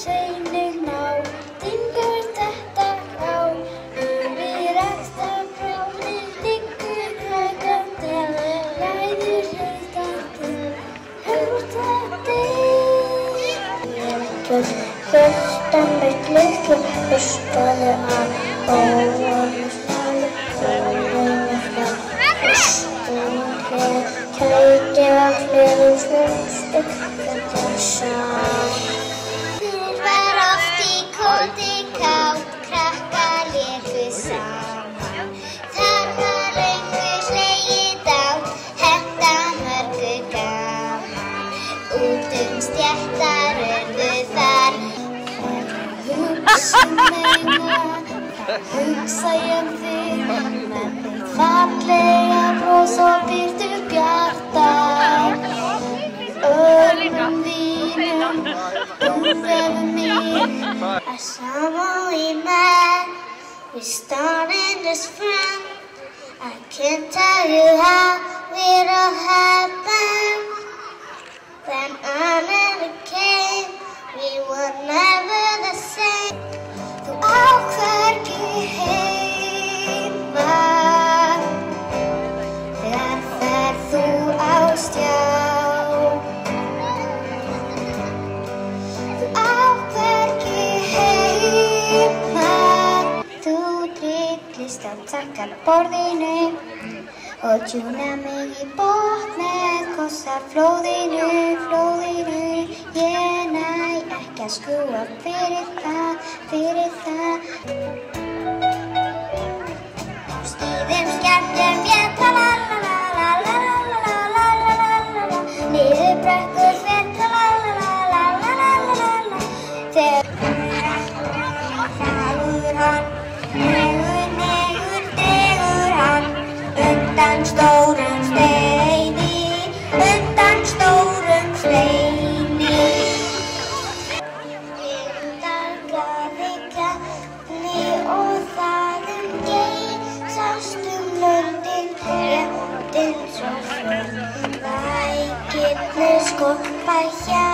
sveinum ná, dingur þetta á, yfir axlabróðir liggur krækandi, læður heitandi, hugtandi. Hjörtan mitt litla hlustaði að óormu snælu, sólinu frá hlustunum kæti á hliðum svörstu, þetta sá. Hún var oft í koti kátt, krakkar léku saman. Þar var löngu hlegið dátt, henta mörgu gaman. Út stéttar urðu þar, hugsa ég þig, með þitt fallega bros og byrtu bjartar. Örmum þínum umvefur mig, að sama og í menn, we started as friends. I can't tell you how it all happened. Then another came, we were never the same. Þú á hvergi heima, þegar ferð þú á stjá. Þú á hvergi heima, þú tryllist á takkaborðinu og tjúna mig í botn með kossaflóðinu, flóðinu. Ég næ ekki að skrúfa fyrir það. Stíðum skemmtum ég tra-la-la-la-la-la-la-la-la-la-la-la, niður brekkur fer tra-la-la-la-la-la-la-la-la. Þegar dagur hann, dregur hann undan stórum steini, undan stórum steini. Dagaði gagni og það geysast löndin, rétt eins og fyrr. Lækirnir skoppa hjá